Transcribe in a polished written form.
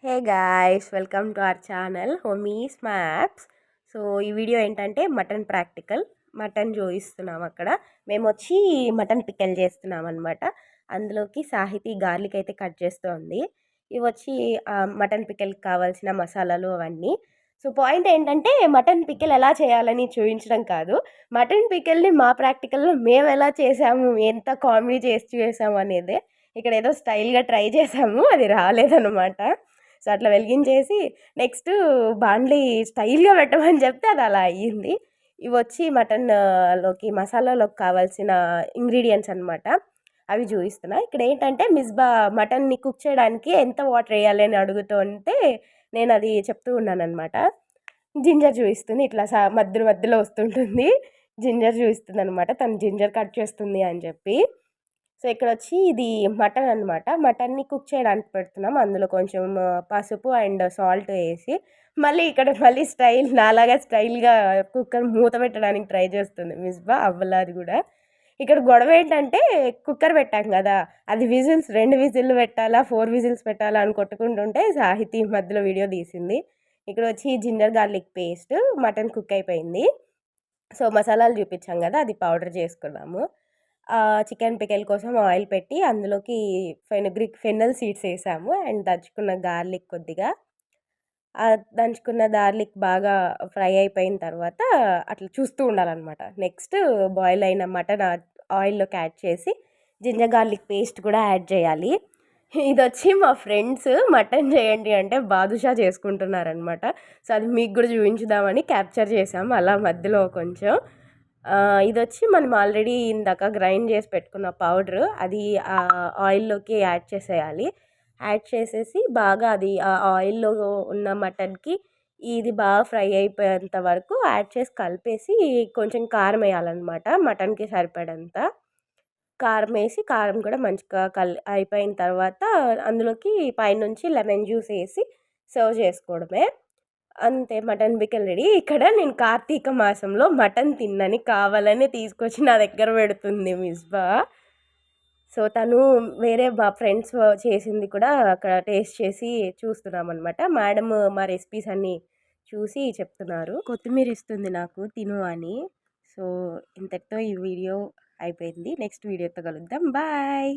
Hey guys, welcome to our channel homies maps. So ఈ video ఏంటంటే mutton practical. Mutton చూపిస్తున్నాం. అక్కడ మేము వచ్చి మటన్ పిక్కల్ చేస్తున్నాం అనమాట. అందులోకి సాహితీ గార్లిక్ అయితే కట్ చేస్తుంది. ఇవి వచ్చి మటన్ పిక్కల్కి కావాల్సిన మసాలాలు అవన్నీ. సో పాయింట్ ఏంటంటే మటన్ పిక్కల్ ఎలా చేయాలని చూపించడం కాదు, మటన్ పిక్కల్ని మా ప్రాక్టికల్లో మేము ఎలా చేసాము, ఎంత కామెడీ చేసాము అనేదే. ఇక్కడ ఏదో స్టైల్గా ట్రై చేసాము, అది రాలేదన్నమాట. సో అట్లా వెలిగించేసి నెక్స్ట్ బాండ్లీ స్టైల్గా పెట్టమని చెప్తే అది అలా అయ్యింది. ఇవి వచ్చి మటన్ లోకి మసాలాలోకి కావాల్సిన ఇంగ్రీడియంట్స్ అనమాట. అవి చూపిస్తున్నా. ఇక్కడ ఏంటంటే మిస్బా మటన్ని కుక్ చేయడానికి ఎంత వాటర్ వేయాలి అని అడుగుతుంటే నేను అది చెప్తూ ఉన్నాను అనమాట. జింజర్ చూపిస్తుంది, ఇట్లా మధ్యలో మధ్యలో వస్తుంటుంది. జింజర్ చూపిస్తుంది అనమాట, తను జింజర్ కట్ చేస్తుంది అని చెప్పి. సో ఇక్కడ వచ్చి ఇది మటన్ అనమాట. మటన్ని కుక్ చేయడానికి పెడుతున్నాం. అందులో కొంచెం పసుపు అండ్ సాల్ట్ వేసి మళ్ళీ స్టైల్ నాలాగా స్టైల్గా కుక్కర్ మూత పెట్టడానికి ట్రై చేస్తుంది మిస్బా. అవ్వలేదు కూడా. ఇక్కడ గొడవ ఏంటంటే కుక్కర్ పెట్టాం కదా, అది విజిల్స్ 2 విజిల్లు పెట్టాలా 4 విజిల్స్ పెట్టాలా అని కొట్టుకుంటుంటే సాహితీ మధ్యలో వీడియో తీసింది. ఇక్కడ వచ్చి ginger garlic paste, mutton cook అయిపోయింది. సో మసాలాలు చూపించాం కదా, అది పౌడర్ చేసుకున్నాము. చికెన్ పికెల్ కోసం ఆయిల్ పెట్టి అందులోకి ఫెన్నెల్ సీడ్స్ వేసాము అండ్ దంచుకున్న గార్లిక్ కొద్దిగా. దంచుకున్న గార్లిక్ బాగా ఫ్రై అయిపోయిన తర్వాత అట్లా చూస్తూ ఉండాలన్నమాట. నెక్స్ట్ బాయిల్ అయిన మటన్ ఆయిల్లోకి యాడ్ చేసి జింజర్ గార్లిక్ పేస్ట్ కూడా యాడ్ చేయాలి. ఇది వచ్చి మా ఫ్రెండ్స్ మటన్ చేయండి అంటే బాదుషా చేసుకుంటున్నారనమాట. సో అది మీకు కూడా చూపించుదామని క్యాప్చర్ చేసాము అలా మధ్యలో కొంచెం. ఇది వచ్చి మనం ఆల్రెడీ ఇందాక గ్రైండ్ చేసి పెట్టుకున్న పౌడర్, అది ఆయిల్లోకి యాడ్ చేసేయాలి. యాడ్ చేసేసి బాగా అది ఆ ఆయిల్లో ఉన్న మటన్కి ఇది బాగా ఫ్రై అయిపోయేంత వరకు యాడ్ చేసి కలిపేసి కొంచెం కారం వేయాలన్నమాట. మటన్కి సరిపడంత కారం వేసి, కారం కూడా మంచిగా అయిపోయిన తర్వాత అందులోకి పైనుంచి లెమన్ జ్యూస్ వేసి సర్వ్ చేసుకోవడమే. అంతే, మటన్ పికిల్ రెడీ. ఇక్కడ నేను కార్తీక మాసంలో మటన్ తిన్నని కావాలని తీసుకొచ్చి నా దగ్గర పెడుతుంది మిస్బా. సో తను వేరే మా ఫ్రెండ్స్ చేసింది కూడా అక్కడ టేస్ట్ చేసి చూస్తున్నాం అనమాట. మేడం మా రెసిపీస్ అన్నీ చూసి చెప్తున్నారు, కొత్తిమీర ఇస్తుంది నాకు తిను అని. సో ఇంతటితో ఈ వీడియో అయిపోయింది. నెక్స్ట్ వీడియోతో కలుద్దాం. బాయ్.